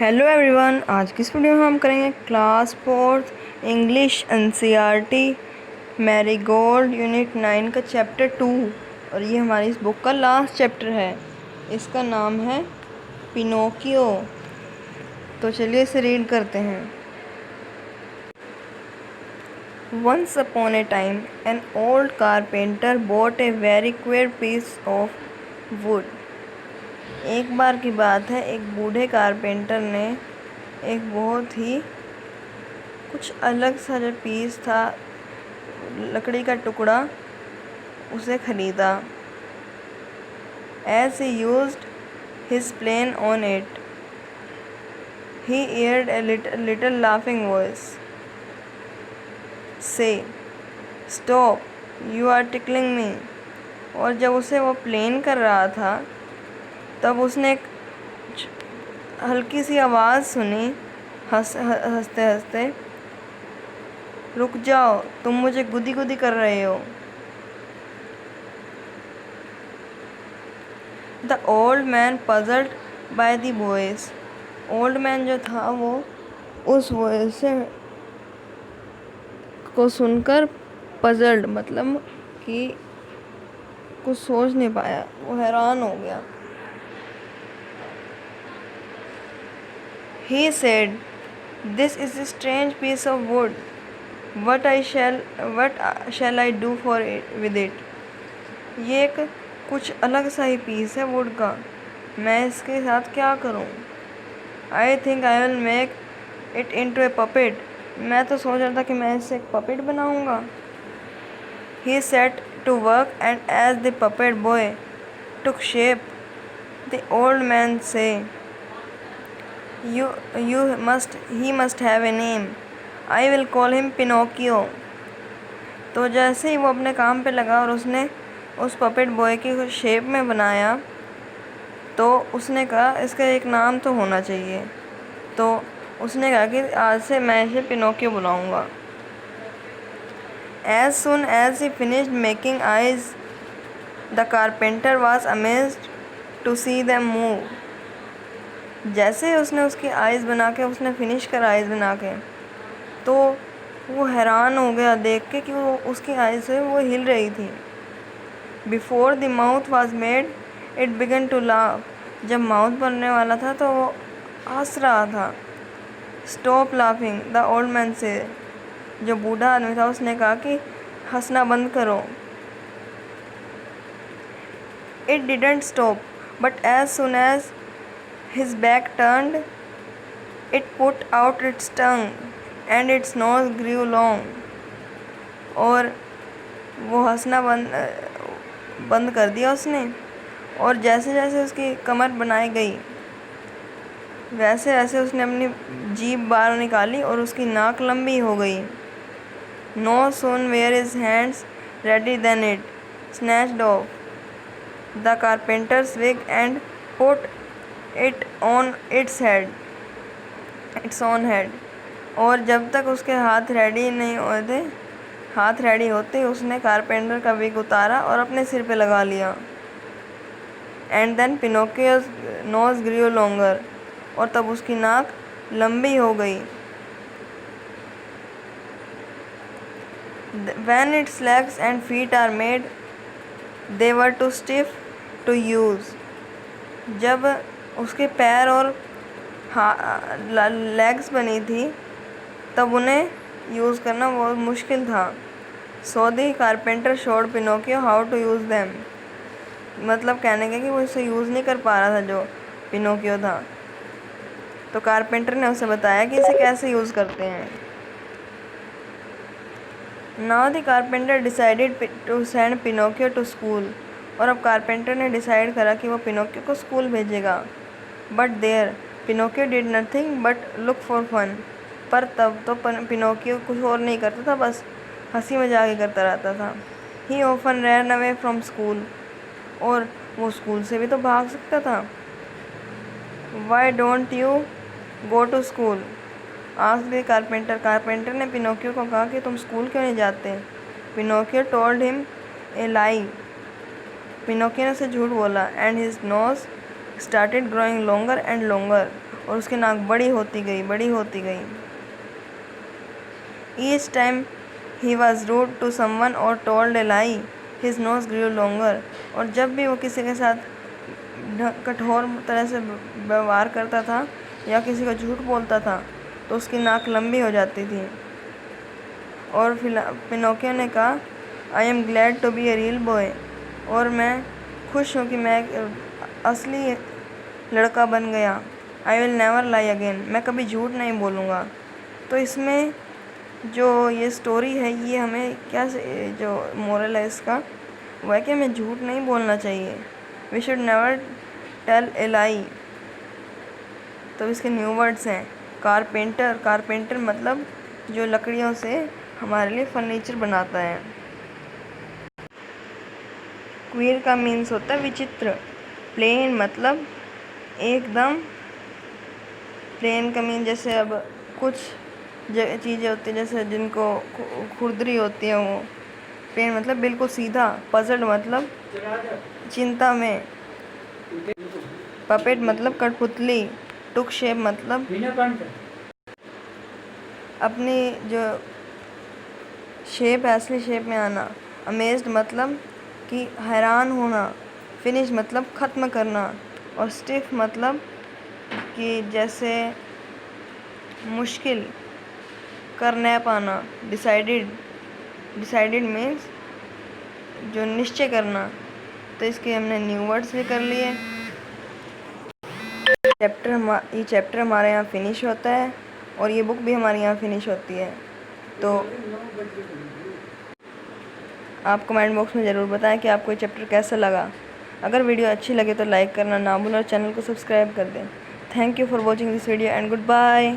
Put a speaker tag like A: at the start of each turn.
A: Hello everyone, आज की इस वीडियो में हम करेंगे class fourth English NCERT marigold unit 9 का चैप्टर 2। और ये हमारी इस बुक का लास्ट चैप्टर है। इसका नाम है पिनोकियो। तो चलिए इसे रीड करते हैं। Once upon a time, an old carpenter bought a very queer piece of wood. एक बार की बात है, एक बूढ़े कारपेंटर ने एक बहुत ही कुछ अलग सा जो पीस था, लकड़ी का टुकड़ा, उसे खरीदा। As he used his plane on it, he heard a little laughing voice say, "Stop, you are tickling me." और जब उसे वो प्लेन कर रहा था तब उसने एक हल्की सी आवाज़ सुनी, हंसते हंसते, रुक जाओ, तुम मुझे गुदी गुदी कर रहे हो। The old man puzzled by the voice. Old man जो था वो उस वॉइस को सुनकर पजल्ड मतलब कि कुछ सोच नहीं पाया, वो हैरान हो गया। He said, "This is a strange piece of wood. What shall I do with it?" ये एक कुछ अलग सा ही पीस है वुड का, मैं इसके साथ क्या करूं? I think I will make it into a puppet. मैं तो सोच रहा था कि मैं इससे एक पपेट बनाऊंगा। He set to work, and as the puppet boy took shape, the old man said, he must have a name. I will call him Pinocchio. तो जैसे ही वो अपने काम पे लगा और उसने उस पपेट बॉय की शेप में बनाया, तो उसने कहा इसका एक नाम तो होना चाहिए। तो उसने कहा कि आज से मैं इसे Pinocchio बुलाऊंगा। As soon as he finished making eyes, the carpenter was amazed to see them move. जैसे उसने उसकी आइज़ बना के उसने फिनिश कर आइज़ बना के, तो वो हैरान हो गया देख के कि वो उसकी आइज़ से वो हिल रही थी। Before the mouth was made it began to laugh. जब माउथ बनने वाला था तो वो हंस रहा था। Stop laughing, the old man said. जो बूढ़ा आदमी था उसने कहा कि हंसना बंद करो। It didn't stop, but as soon as his back turned, it put out its tongue and its nose grew long. और वो हंसना बंद कर दिया उसने, और जैसे जैसे उसकी कमर बनाई गई वैसे वैसे उसने अपनी जीभ बाहर निकाली और उसकी नाक लंबी हो गई। No sooner were his hands ready than it snatched off the carpenter's wig and put it on its own head. और जब तक उसके हाथ रेडी होते उसने कारपेंटर का विग उतारा और अपने सिर पे लगा लिया। And then Pinocchio's nose grew longer. और तब उसकी नाक लंबी हो गई। When its legs and feet are made, they were too stiff to use. जब उसके पैर और लेग्स बनी थी तब उन्हें यूज़ करना बहुत मुश्किल था। So the carpenter showed Pinocchio how to use them. मतलब कहने का कि वो इसे यूज़ नहीं कर पा रहा था जो पिनोकियो था, तो कारपेंटर ने उसे बताया कि इसे कैसे यूज़ करते हैं। Now the carpenter decided to send Pinocchio to school. और अब कारपेंटर ने डिसाइड करा कि वो पिनोकियो को स्कूल भेजेगा। But there Pinocchio did nothing but look for fun. पर तब तो पिनोकियो कुछ और नहीं करता था, बस हंसी मजाक ही करता रहता था। He often ran away from school. और वो स्कूल से भी तो भाग सकता था। Why don't you go to school? Asked the carpenter. Carpenter ने पिनोकियो को कहा कि तुम स्कूल क्यों नहीं जाते? Pinocchio told him a lie. Pinocchio ने उसे झूठ बोला। And his nose started growing longer and longer. और उसकी नाक बड़ी होती गई, बड़ी होती गई। Each time he was rude to someone और टोल्ड ए लाई, हिज नोज ग्रू लॉन्गर। और जब भी वो किसी के साथ कठोर तरह से व्यवहार करता था या किसी को झूठ बोलता था तो उसकी नाक लंबी हो जाती थी। और पिनोकियो ने कहा, I am glad to be a real boy, और मैं खुश हूँ कि मैं एक असली लड़का बन गया। I will never lie again, मैं कभी झूठ नहीं बोलूँगा। तो इसमें जो ये स्टोरी है ये हमें क्या जो मोरल है इसका वो है कि हमें झूठ नहीं बोलना चाहिए। We should never tell a lie. तो इसके न्यू वर्ड्स हैं कारपेंटर। कारपेंटर मतलब जो लकड़ियों से हमारे लिए फर्नीचर बनाता है। क्वीर का मीन्स होता है विचित्र। प्लेन मतलब एकदम प्लेन का मीन जैसे अब कुछ चीज़ें होती हैं जैसे जिनको खुरदरी होती है वो। प्लेन मतलब बिल्कुल सीधा। पजल्ड मतलब चिंता में। पपेट मतलब कठपुतली। टुक शेप मतलब अपनी जो शेप है असली शेप में आना। अमेज्ड मतलब कि हैरान होना। फिनिश मतलब ख़त्म करना। और स्टिफ मतलब कि जैसे मुश्किल कर न पाना। डिसाइडेड मीन्स जो निश्चय करना। तो इसके हमने न्यू वर्ड्स भी कर लिए। ये चैप्टर हमारे यहाँ फिनिश होता है और ये बुक भी हमारे यहाँ फिनिश होती है। तो आप कमेंट बॉक्स में ज़रूर बताएं कि आपको ये चैप्टर कैसा लगा। अगर वीडियो अच्छी लगे तो लाइक करना ना भूलें और चैनल को सब्सक्राइब कर दें। Thank you for watching this video and good bye.